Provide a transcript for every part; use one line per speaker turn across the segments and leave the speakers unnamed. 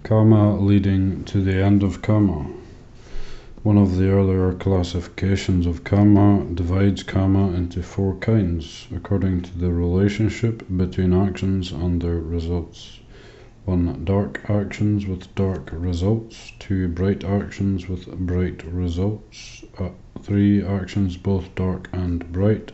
Kamma leading to the end of Kamma. One of the earlier classifications of Kamma divides Kamma into four kinds, according to the relationship between actions and their results. 1. Dark actions with dark results. 2. Bright actions with bright results. 3. Actions both dark and bright,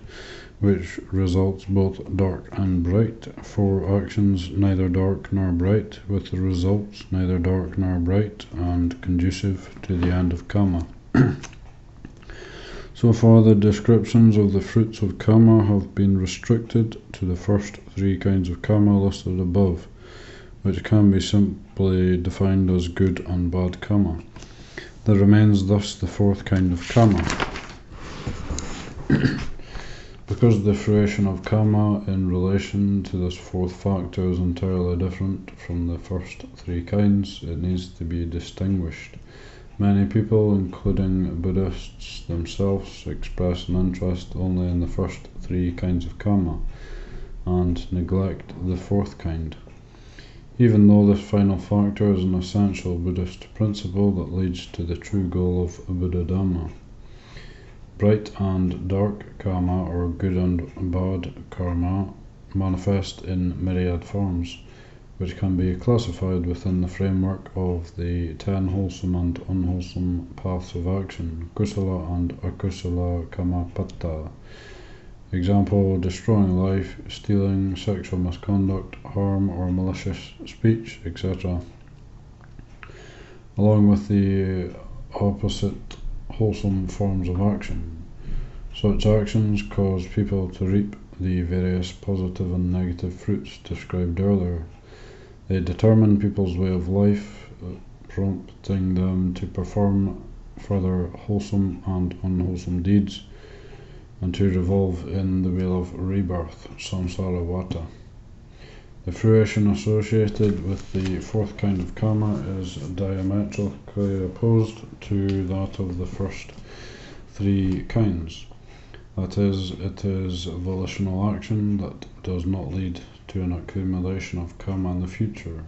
which results both dark and bright. 4. Actions neither dark nor bright, with results neither dark nor bright, and conducive to the end of Kamma. So far, the descriptions of the fruits of Kamma have been restricted to the first three kinds of Kamma listed above, which can be simply defined as good and bad Kamma. There remains thus the fourth kind of Kamma. Because the fruition of Kamma in relation to this fourth factor is entirely different from the first three kinds, it needs to be distinguished. Many people, including Buddhists themselves, express an interest only in the first three kinds of Kamma and neglect the fourth kind, even though this final factor is an essential Buddhist principle that leads to the true goal of Buddhadhamma. Bright and dark Kamma, or good and bad karma, manifest in myriad forms, which can be classified within the framework of the 10 wholesome and unwholesome paths of action, kusala and akusala kammapada. Example: destroying life, stealing, sexual misconduct, harm or malicious speech, etc. Along with the opposite wholesome forms of action. Such actions cause people to reap the various positive and negative fruits described earlier. They determine people's way of life, prompting them to perform further wholesome and unwholesome deeds, and to revolve in the wheel of rebirth, samsara vata. The fruition associated with the fourth kind of Kamma is diametrically opposed to that of the first three kinds. That is, it is volitional action that does not lead to an accumulation of Kamma in the future.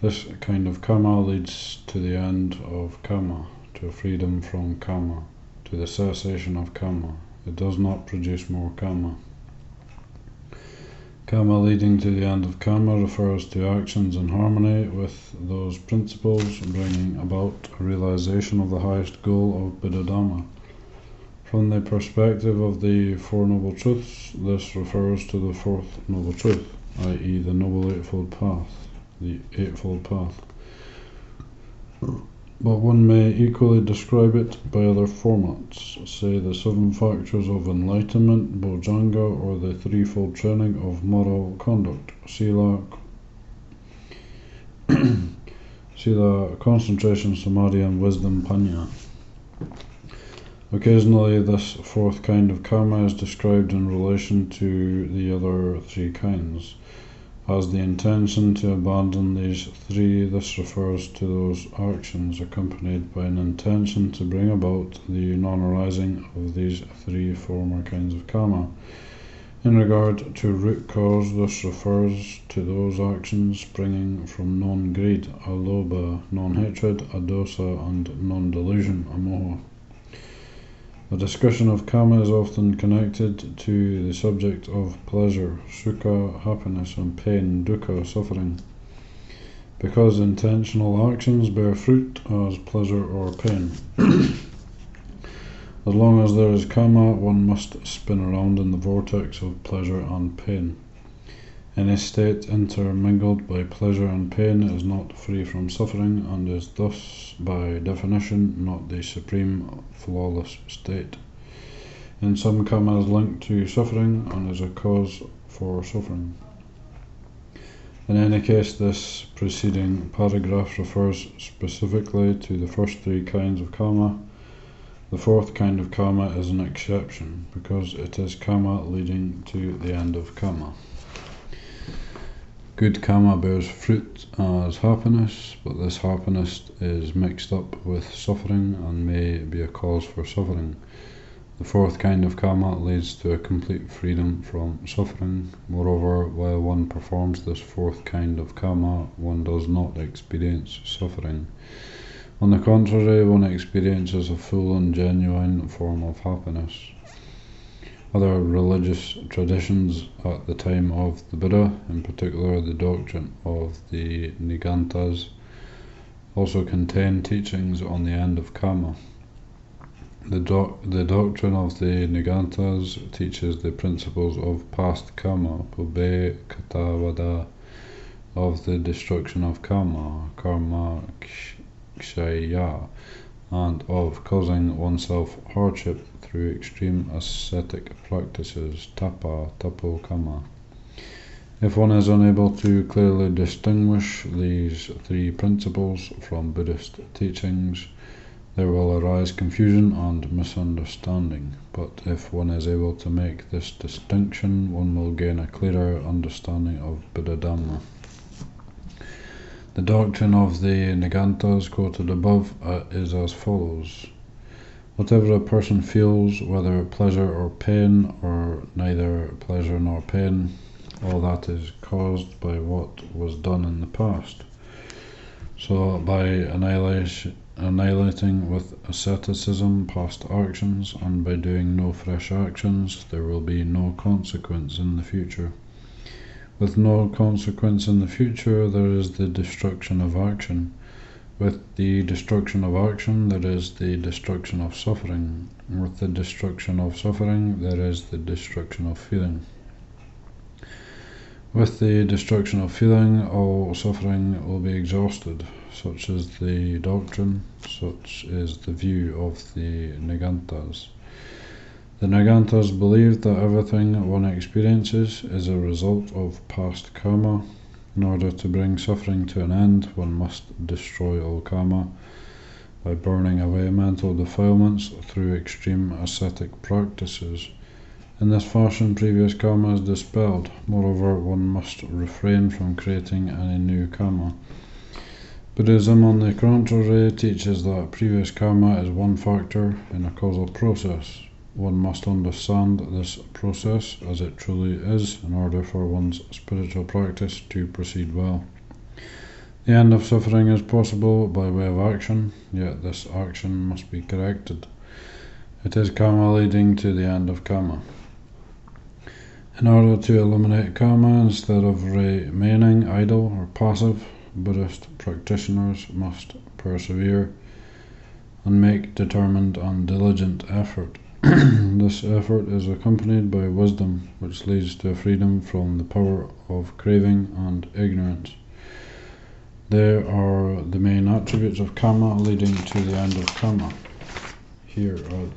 This kind of Kamma leads to the end of Kamma, to freedom from Kamma, to the cessation of Kamma. It does not produce more Kamma. Kamma leading to the end of Kamma refers to actions in harmony with those principles, bringing about a realization of the highest goal of Buddhadhamma. From the perspective of the Four Noble Truths, this refers to the Fourth Noble Truth, i.e. the Noble Eightfold Path, the Eightfold Path. But one may equally describe it by other formats, say the Seven Factors of Enlightenment, Bojjhanga, or the Threefold Training of Moral Conduct, Sila, Concentration, Samadhi, and Wisdom, Panya. Occasionally, this fourth kind of Kamma is described in relation to the other three kinds. As the intention to abandon these three, this refers to those actions accompanied by an intention to bring about the non-arising of these three former kinds of Kamma. In regard to root cause, this refers to those actions springing from non-greed, alobha, non-hatred, adosa, and non-delusion, amoha. The discussion of Kamma is often connected to the subject of pleasure, sukha, happiness, and pain, dukkha, suffering, because intentional actions bear fruit as pleasure or pain. As long as there is Kamma, one must spin around in the vortex of pleasure and pain. Any state intermingled by pleasure and pain is not free from suffering, and is thus, by definition, not the supreme, flawless state. In some, Kamma is linked to suffering and is a cause for suffering. In any case, this preceding paragraph refers specifically to the first three kinds of Kamma. The fourth kind of Kamma is an exception, because it is Kamma leading to the end of Kamma. Good Kamma bears fruit as happiness, but this happiness is mixed up with suffering and may be a cause for suffering. The fourth kind of Kamma leads to a complete freedom from suffering. Moreover, while one performs this fourth kind of Kamma, one does not experience suffering. On the contrary, one experiences a full and genuine form of happiness. Other religious traditions at the time of the Buddha, in particular the doctrine of the Nigantas, also contain teachings on the end of Kamma. The doctrine of the Nigantas teaches the principles of past Kamma, Pubbe Katavada, of the destruction of Kamma, Karma Kshaya, and of causing oneself hardship through extreme ascetic practices, Tapa, Tapo Kamma. If one is unable to clearly distinguish these three principles from Buddhist teachings, there will arise confusion and misunderstanding. But if one is able to make this distinction, one will gain a clearer understanding of Buddhadhamma. The doctrine of the Nigantas quoted above is as follows. Whatever a person feels, whether pleasure or pain, or neither pleasure nor pain, all that is caused by what was done in the past. So by annihilating with asceticism past actions, and by doing no fresh actions, there will be no consequence in the future. With no consequence in the future, there is the destruction of action. With the destruction of action, there is the destruction of suffering. With the destruction of suffering, there is the destruction of feeling. With the destruction of feeling, all suffering will be exhausted. Such is the doctrine, such is the view of the Nigantas. The Nigantas believe that everything one experiences is a result of past karma. In order to bring suffering to an end, one must destroy all karma by burning away mental defilements through extreme ascetic practices. In this fashion, previous karma is dispelled. Moreover, one must refrain from creating any new karma. Buddhism, on the contrary, teaches that previous karma is one factor in a causal process. One must understand this process as it truly is in order for one's spiritual practice to proceed well. The end of suffering is possible by way of action, yet this action must be corrected. It is karma leading to the end of karma. In order to eliminate karma instead of remaining idle or passive, Buddhist practitioners must persevere and make determined and diligent effort. This effort is accompanied by wisdom, which leads to freedom from the power of craving and ignorance. They are the main attributes of karma leading to the end of karma. Here are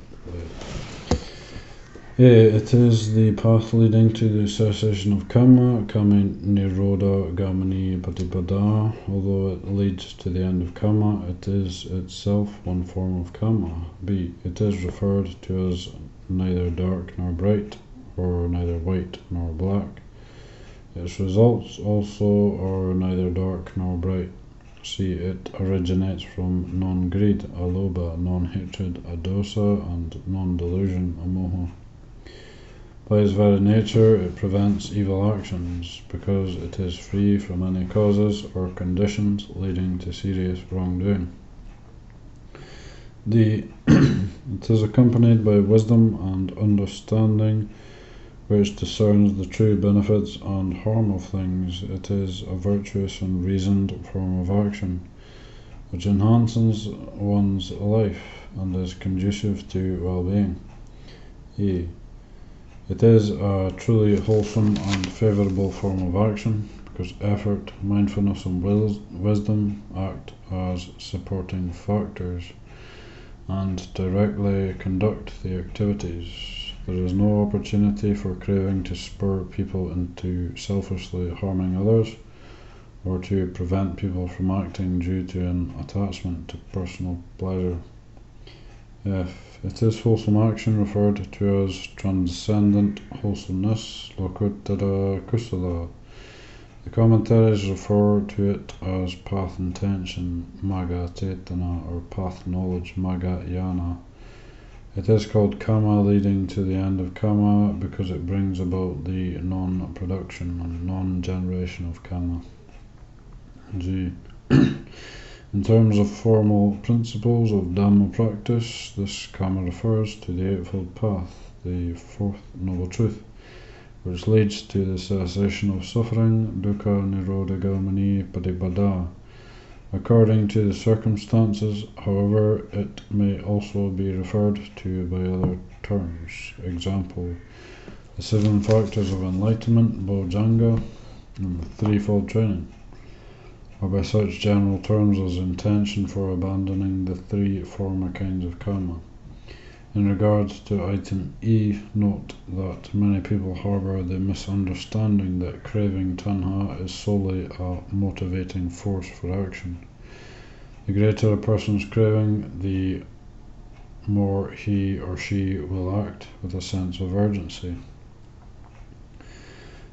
it is the path leading to the cessation of karma, kami nirodha gamani patipada. Although it leads to the end of karma, it is itself one form of karma. B. It is referred to as neither dark nor bright, or neither white nor black. Its results also are neither dark nor bright. C. It originates from non-greed, alobha, non-hatred, adosa, and non-delusion, amoha. By its very nature, it prevents evil actions, because it is free from any causes or conditions leading to serious wrongdoing. D. It is accompanied by wisdom and understanding, which discerns the true benefits and harm of things. It is a virtuous and reasoned form of action, which enhances one's life and is conducive to well-being. E. It is a truly wholesome and favourable form of action, because effort, mindfulness and wisdom act as supporting factors and directly conduct the activities. There is no opportunity for craving to spur people into selfishly harming others, or to prevent people from acting due to an attachment to personal pleasure. F. It is wholesome action, referred to as transcendent wholesomeness, lokuttara kusala. The commentaries refer to it as path intention, magga cetana, or path knowledge, magga yana. It is called Kamma, leading to the end of Kamma, because it brings about the non-production and non-generation of Kamma. G. In terms of formal principles of Dhamma practice, this Kamma refers to the Eightfold Path, the Fourth Noble Truth, which leads to the cessation of suffering, dukkha nirodha gamani patipada. According to the circumstances, however, it may also be referred to by other terms. Example, the 7 factors of enlightenment, bojjhanga, and the threefold training, or by such general terms as intention for abandoning the 3 former kinds of karma. In regards to item E, note that many people harbour the misunderstanding that craving tanha is solely a motivating force for action. The greater a person's craving, the more he or she will act with a sense of urgency.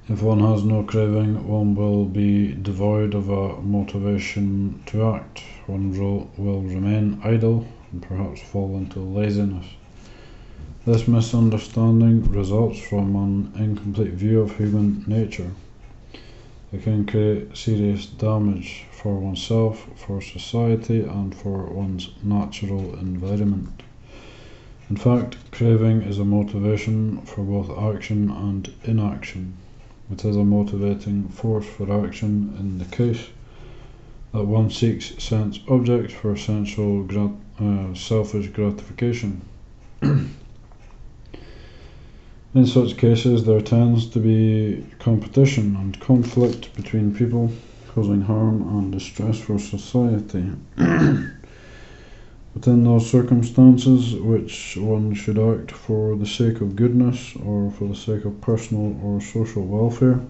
If one has no craving, one will be devoid of a motivation to act. One will remain idle and perhaps fall into laziness. This misunderstanding results from an incomplete view of human nature. It can create serious damage for oneself, for society, and for one's natural environment. In fact, craving is a motivation for both action and inaction. It is a motivating force for action in the case that one seeks sense objects for sensual selfish gratification. In such cases, there tends to be competition and conflict between people, causing harm and distress for society. Within those circumstances, which one should act for the sake of goodness or for the sake of personal or social welfare,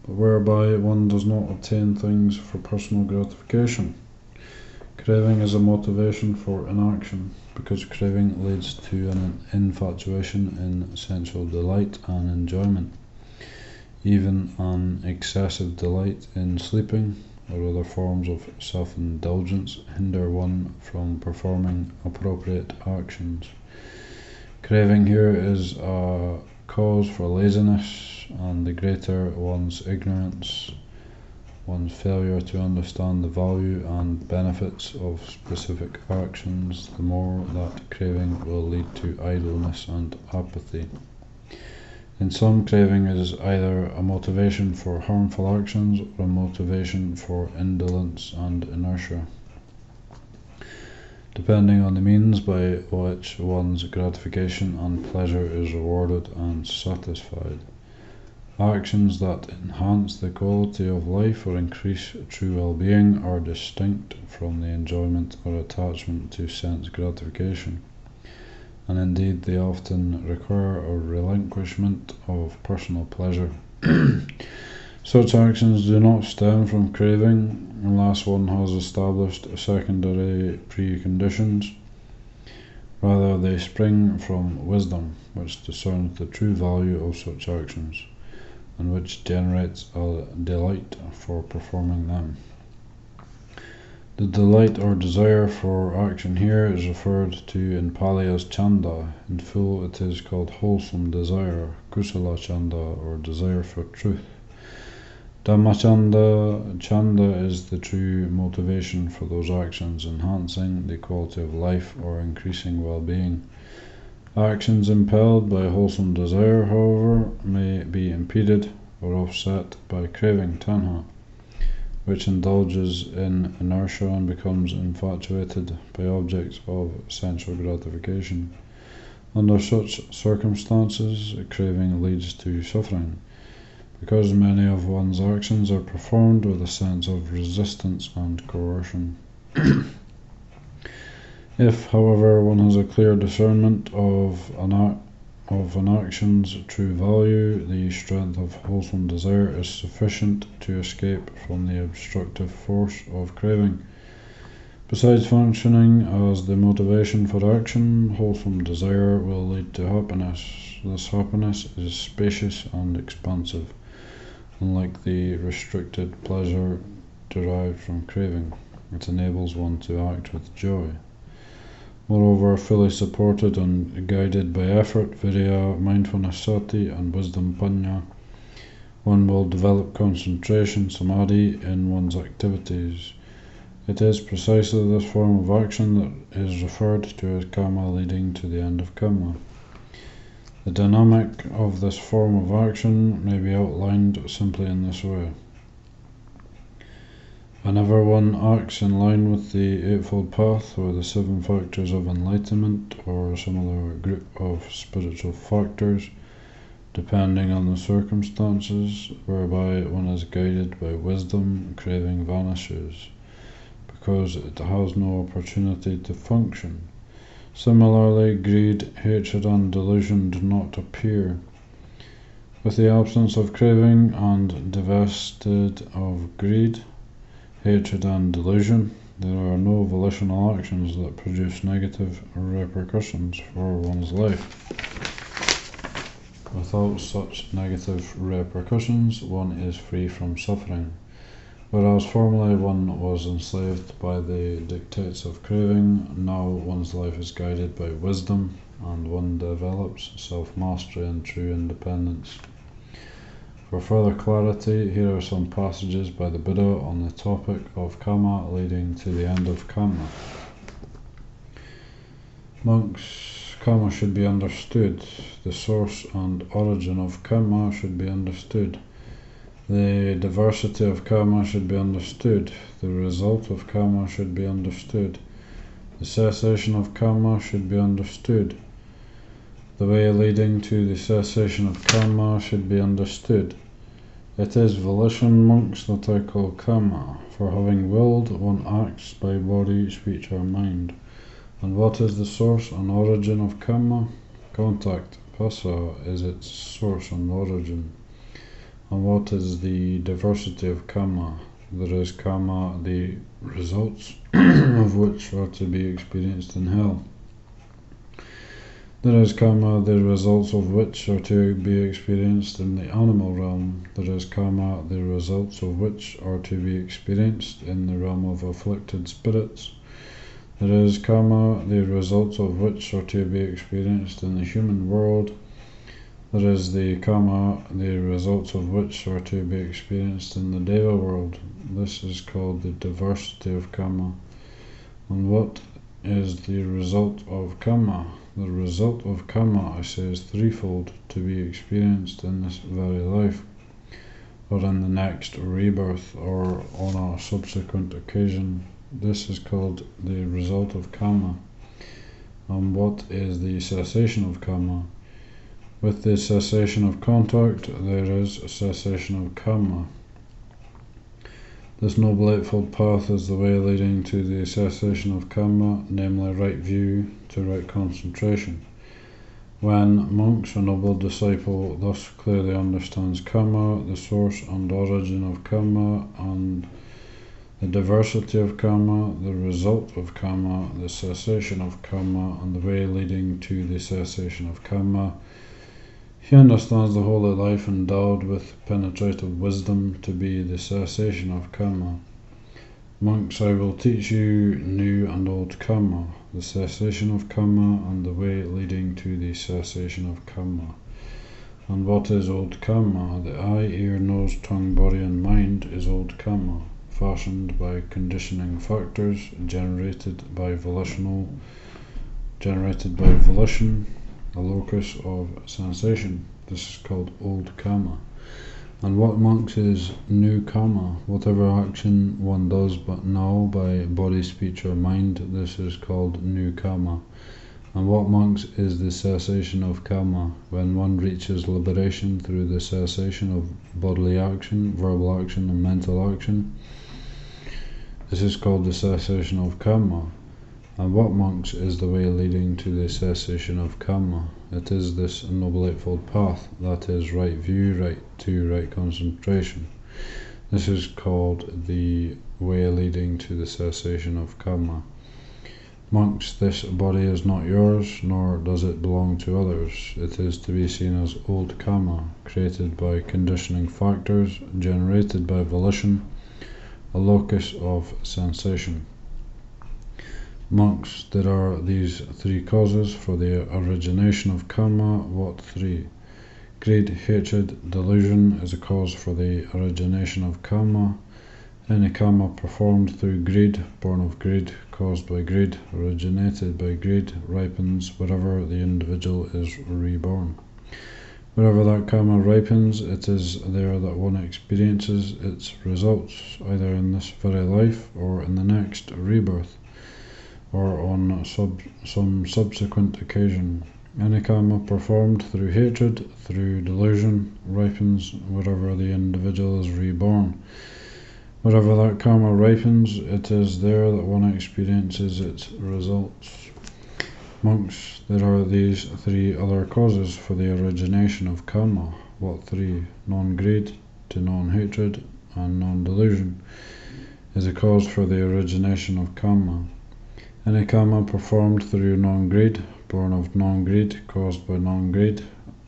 but whereby one does not obtain things for personal gratification. Craving is a motivation for inaction, because craving leads to an infatuation in sensual delight and enjoyment. Even an excessive delight in sleeping or other forms of self-indulgence hinder one from performing appropriate actions. Craving here is a cause for laziness, and the greater one's ignorance, one's failure to understand the value and benefits of specific actions, the more that craving will lead to idleness and apathy. In some, craving is either a motivation for harmful actions or a motivation for indolence and inertia, depending on the means by which one's gratification and pleasure is rewarded and satisfied. Actions that enhance the quality of life or increase true well-being are distinct from the enjoyment or attachment to sense gratification, and indeed they often require a relinquishment of personal pleasure. Such actions do not stem from craving unless one has established secondary preconditions. Rather, they spring from wisdom, which discerns the true value of such actions, and which generates a delight for performing them. The delight or desire for action here is referred to in Pali as chanda. In full, it is called wholesome desire, kusala chanda, or desire for truth. Dhammachanda, chanda is the true motivation for those actions, enhancing the quality of life or increasing well-being. Actions impelled by wholesome desire, however, may be impeded or offset by craving tanha, which indulges in inertia and becomes infatuated by objects of sensual gratification. Under such circumstances, craving leads to suffering, because many of one's actions are performed with a sense of resistance and coercion. If, however, one has a clear discernment of an action's true value, the strength of wholesome desire is sufficient to escape from the obstructive force of craving. Besides functioning as the motivation for action, wholesome desire will lead to happiness. This happiness is spacious and expansive, unlike the restricted pleasure derived from craving. It enables one to act with joy. Moreover, fully supported and guided by effort, virya, mindfulness sati, and wisdom panya, one will develop concentration, samadhi, in one's activities. It is precisely this form of action that is referred to as kamma, leading to the end of kamma. The dynamic of this form of action may be outlined simply in this way. Whenever one acts in line with the Eightfold Path or the 7 factors of enlightenment or a similar group of spiritual factors, depending on the circumstances, whereby one is guided by wisdom, craving vanishes, because it has no opportunity to function. Similarly, greed, hatred, and delusion do not appear. With the absence of craving and divested of greed, hatred, and delusion, there are no volitional actions that produce negative repercussions for one's life. Without such negative repercussions, one is free from suffering. Whereas formerly one was enslaved by the dictates of craving, now one's life is guided by wisdom, and one develops self-mastery and true independence. For further clarity, here are some passages by the Buddha on the topic of kamma leading to the end of kamma. Monks, kamma should be understood. The source and origin of kamma should be understood. The diversity of kamma should be understood. The result of kamma should be understood. The cessation of kamma should be understood. The way leading to the cessation of kamma should be understood. It is volition, monks, that I call kamma, for having willed, one acts by body, speech, or mind. And what is the source and origin of kamma? Contact, phassa, is its source and origin. And what is the diversity of kamma? There is kamma, the results of which are to be experienced in hell. There is kamma, the results of which are to be experienced in the animal realm. There is kamma, the results of which are to be experienced in the realm of afflicted spirits. There is kamma, the results of which are to be experienced in the human world. There is the kamma, the results of which are to be experienced in the deva world. This is called the diversity of kamma. And what is the result of kamma? The result of kamma, I say, is threefold: to be experienced in this very life, or in the next rebirth, or on a subsequent occasion. This is called the result of kamma. And what is the cessation of kamma? With the cessation of contact, there is a cessation of kamma. This Noble Eightfold Path is the way leading to the cessation of kamma, namely right view to right concentration. When monks, a noble disciple, thus clearly understands kamma, the source and origin of kamma, and the diversity of kamma, the result of kamma, the cessation of kamma, and the way leading to the cessation of kamma, he understands the holy life endowed with penetrative wisdom to be the cessation of kamma. Monks, I will teach you new and old kamma, the cessation of kamma, and the way leading to the cessation of kamma. And what is old kamma? The eye, ear, nose, tongue, body, and mind is old kamma, fashioned by conditioning factors, generated by volition, a locus of sensation. This is called old kamma. And what, monks, is new kamma? Whatever action one does but now by body, speech, or mind, this is called new kamma. And what, monks, is the cessation of kamma? When one reaches liberation through the cessation of bodily action, verbal action, and mental action, this is called the cessation of kamma. And what, monks, is the way leading to the cessation of kamma? It is this Noble Eightfold Path, that is right view, right to right concentration. This is called the way leading to the cessation of kamma. Monks, this body is not yours, nor does it belong to others. It is to be seen as old kamma, created by conditioning factors, generated by volition, a locus of sensation. Monks, there are these three causes for the origination of karma. What three? Greed, hatred, delusion is a cause for the origination of karma. Any karma performed through greed, born of greed, caused by greed, originated by greed, ripens wherever the individual is reborn. Wherever that karma ripens, it is there that one experiences its results, either in this very life or in the next rebirth, or on some subsequent occasion. Any karma performed through hatred, through delusion, ripens wherever the individual is reborn. Wherever that karma ripens, it is there that one experiences its results. Monks, there are these three other causes for the origination of karma. What three? Non-greed to non-hatred and non-delusion is a cause for the origination of karma. Any karma performed through non-greed, born of non-greed, caused by non-greed,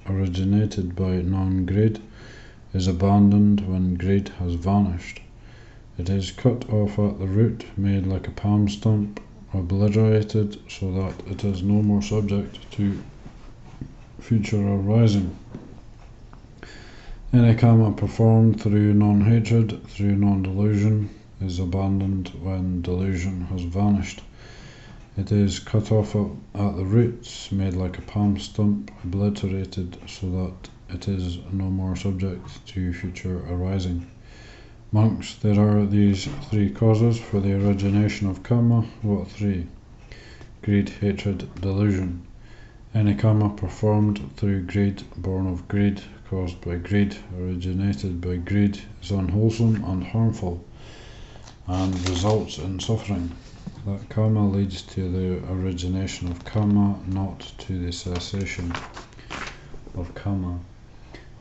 originated by non-greed, is abandoned when greed has vanished. It is cut off at the root, made like a palm stump, obliterated so that it is no more subject to future arising. Any karma performed through non-hatred, through non-delusion, is abandoned when delusion has vanished. It is cut off at the roots, made like a palm stump, obliterated so that it is no more subject to future arising. Monks, there are these three causes for the origination of karma. What three? Greed, hatred, delusion. Any karma performed through greed, born of greed, caused by greed, originated by greed, is unwholesome and harmful, and results in suffering. That karma leads to the origination of karma, not to the cessation of karma.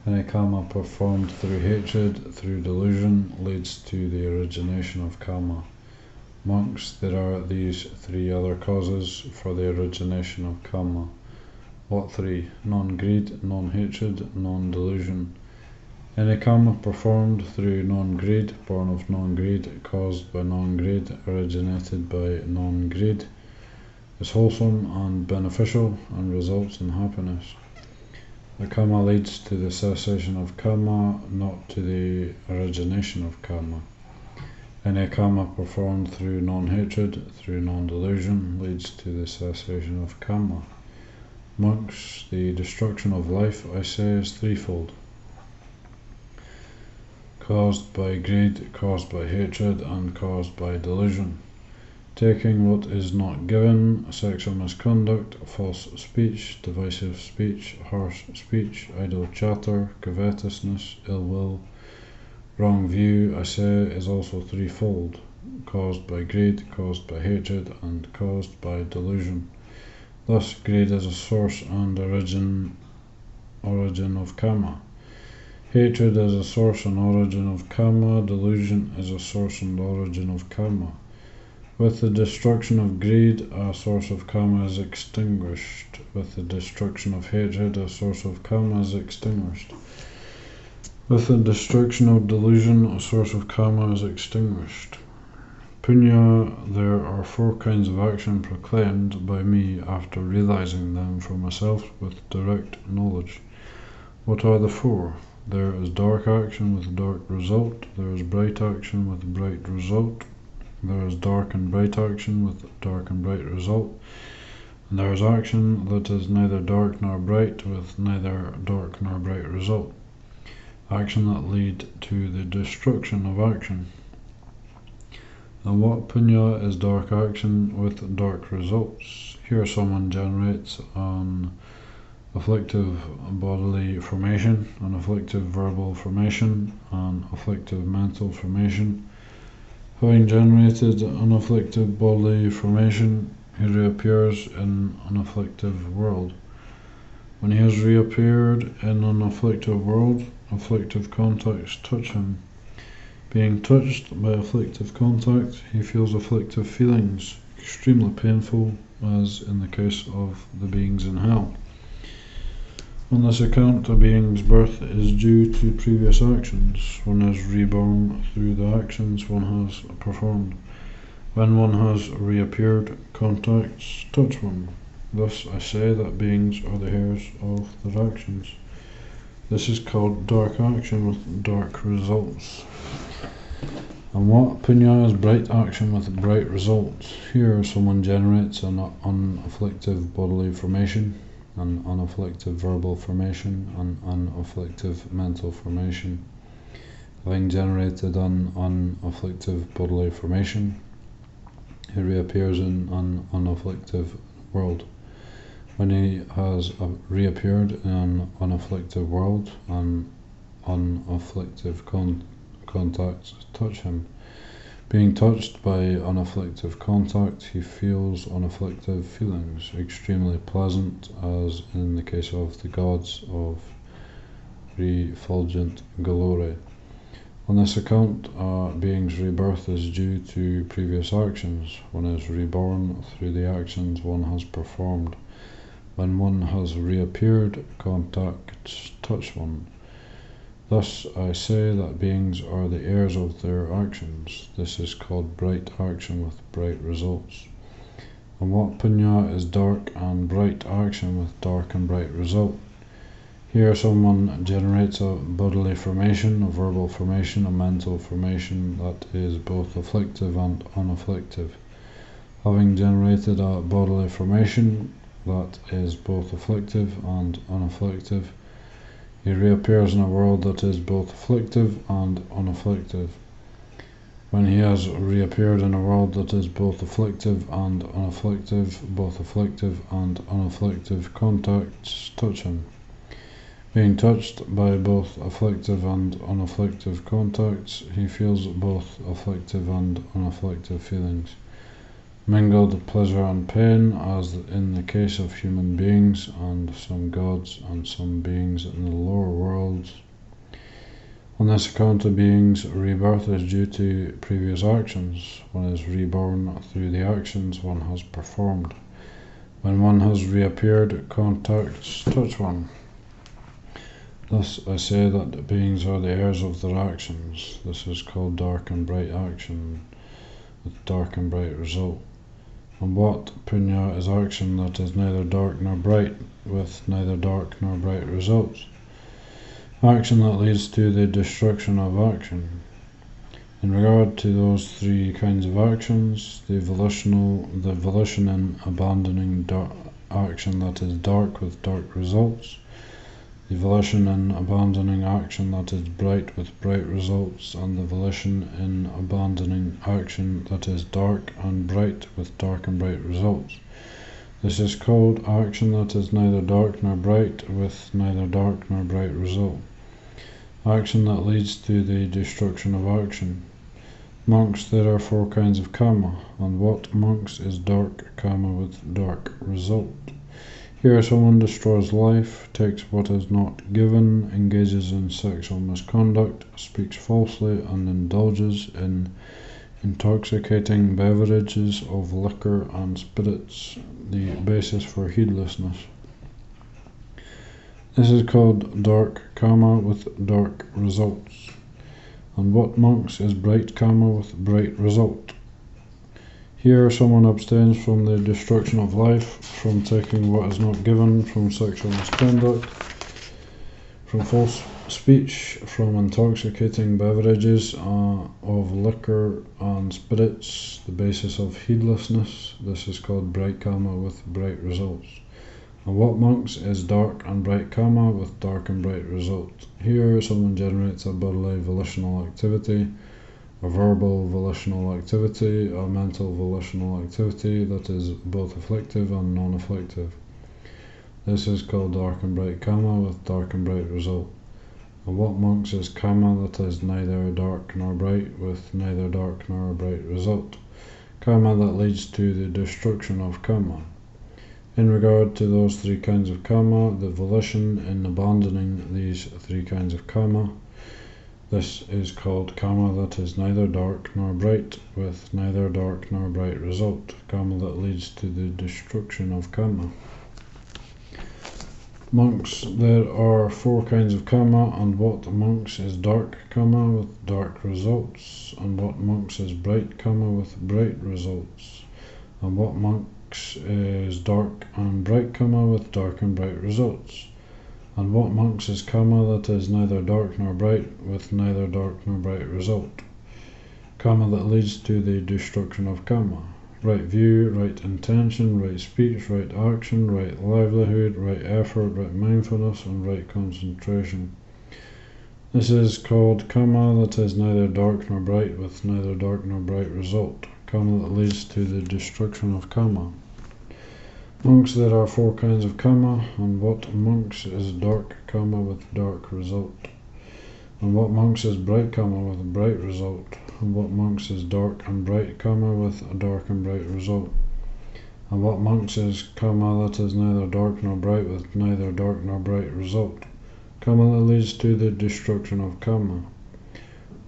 Any karma performed through hatred, through delusion, leads to the origination of karma. Monks, there are these three other causes for the origination of karma. What three? Non-greed, non-hatred, non-delusion. Any karma performed through non-greed, born of non-greed, caused by non-greed, originated by non-greed, is wholesome and beneficial and results in happiness. The karma leads to the cessation of karma, not to the origination of karma. Any karma performed through non-hatred, through non-delusion, leads to the cessation of karma. Monks, the destruction of life, I say, is threefold. Caused by greed, caused by hatred, and caused by delusion. Taking what is not given, sexual misconduct, false speech, divisive speech, harsh speech, idle chatter, covetousness, ill will, wrong view, I say, is also threefold. Caused by greed, caused by hatred, and caused by delusion. Thus, greed is a source and origin of karma. Hatred is a source and origin of karma. Delusion is a source and origin of karma. With the destruction of greed, a source of karma is extinguished. With the destruction of hatred, a source of karma is extinguished. With the destruction of delusion, a source of karma is extinguished. Punya, there are four kinds of action proclaimed by me after realizing them for myself with direct knowledge. What are the four? There is dark action with dark result. There is bright action with bright result. There is dark and bright action with dark and bright result. And there is action that is neither dark nor bright with neither dark nor bright result. Action that lead to the destruction of action. And what punya is dark action with dark results? Here someone generates an afflictive bodily formation, an afflictive verbal formation, an afflictive mental formation. Having generated an afflictive bodily formation, he reappears in an afflictive world. When he has reappeared in an afflictive world, afflictive contacts touch him. Being touched by afflictive contact, he feels afflictive feelings, extremely painful, as in the case of the beings in hell. On this account, a being's birth is due to previous actions. One is reborn through the actions one has performed. When one has reappeared, contacts touch one. Thus I say that beings are the heirs of their actions. This is called dark action with dark results. And what punya is bright action with bright results? Here someone generates an unafflictive bodily formation, an unafflictive verbal formation, an unafflictive mental formation. Having generated an unafflictive bodily formation, he reappears in an unafflictive world. When he has reappeared in an unafflictive world, an unafflictive contacts touch him. Being touched by unafflictive contact, he feels unafflictive feelings, extremely pleasant, as in the case of the gods of refulgent glory. On this account, a being's rebirth is due to previous actions. One is reborn through the actions one has performed. When one has reappeared, contacts touch one. Thus I say that beings are the heirs of their actions. This is called bright action with bright results. And what punya is dark and bright action with dark and bright result? Here someone generates a bodily formation, a verbal formation, a mental formation that is both afflictive and unafflictive. Having generated a bodily formation that is both afflictive and unafflictive, he reappears in a world that is both afflictive and unafflictive. When he has reappeared in a world that is both afflictive and unafflictive, both afflictive and unafflictive contacts touch him. Being touched by both afflictive and unafflictive contacts, he feels both afflictive and unafflictive feelings, mingled pleasure and pain, as in the case of human beings and some gods and some beings in the lower worlds. On this account, a being's rebirth is due to previous actions. One is reborn through the actions one has performed. When one has reappeared, contacts touch one. Thus I say that beings are the heirs of their actions. This is called dark and bright action with dark and bright result. And what punya is action that is neither dark nor bright, with neither dark nor bright results? Action that leads to the destruction of action. In regard to those three kinds of actions, the volition in abandoning action that is dark with dark results, the volition in abandoning action that is bright with bright results, and the volition in abandoning action that is dark and bright with dark and bright results. This is called action that is neither dark nor bright, with neither dark nor bright result. Action that leads to the destruction of action. Monks, there are 4 kinds of Kamma, and what monks is dark Kamma with dark result? Here someone destroys life, takes what is not given, engages in sexual misconduct, speaks falsely, and indulges in intoxicating beverages of liquor and spirits, the basis for heedlessness. This is called dark Kamma with dark results. And what monks is bright Kamma with bright result? Here someone abstains from the destruction of life, from taking what is not given, from sexual misconduct, from false speech, from intoxicating beverages of liquor and spirits, the basis of heedlessness. This is called bright Kamma with bright results. And what monks is dark and bright Kamma with dark and bright result? Here someone generates a bodily volitional activity, a verbal volitional activity, a mental volitional activity that is both afflictive and non-afflictive. This is called dark and bright Kamma with dark and bright result. And what monks is Kamma that is neither dark nor bright, with neither dark nor bright result? Kamma that leads to the destruction of Kamma. In regard to those 3 kinds of Kamma, the volition in abandoning these 3 kinds of Kamma, this is called Kamma that is neither dark nor bright, with neither dark nor bright result. Kamma that leads to the destruction of Kamma. Monks, there are 4 kinds of Kamma, and what monks is dark Kamma with dark results, and what monks is bright Kamma with bright results, and what monks is dark and bright Kamma with dark and bright results, and what monks is Kamma that is neither dark nor bright with neither dark nor bright result. Kamma that leads to the destruction of Kamma. Right view, right intention, right speech, right action, right livelihood, right effort, right mindfulness, and right concentration. This is called Kamma that is neither dark nor bright with neither dark nor bright result. Kamma that leads to the destruction of Kamma. Monks, there are 4 kinds of Kamma, and what monks is dark Kamma with dark result, and what monks is bright Kamma with bright result, and what monks is dark and bright Kamma with a dark and bright result, and what monks is Kamma that is neither dark nor bright with neither dark nor bright result. Kamma that leads to the destruction of Kamma.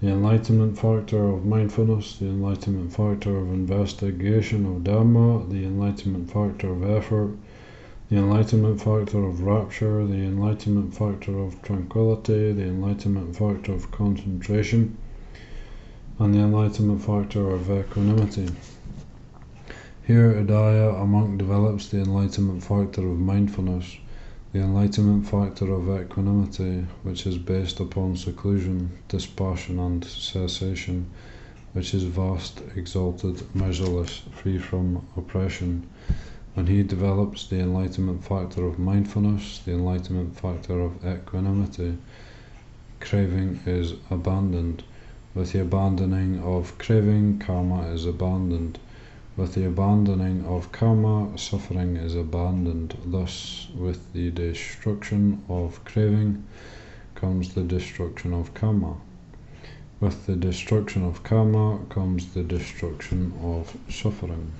The enlightenment factor of mindfulness, the enlightenment factor of investigation of Dhamma, the enlightenment factor of effort, the enlightenment factor of rapture, the enlightenment factor of tranquility, the enlightenment factor of concentration, and the enlightenment factor of equanimity. Here, Udaya, a monk, develops the enlightenment factor of mindfulness, the enlightenment factor of equanimity, which is based upon seclusion, dispassion, and cessation, which is vast, exalted, measureless, free from oppression. And he develops the enlightenment factor of mindfulness, the enlightenment factor of equanimity. Craving is abandoned. With the abandoning of craving, Kamma is abandoned. With the abandoning of Kamma, suffering is abandoned. Thus, with the destruction of craving comes the destruction of Kamma. With the destruction of Kamma comes the destruction of suffering.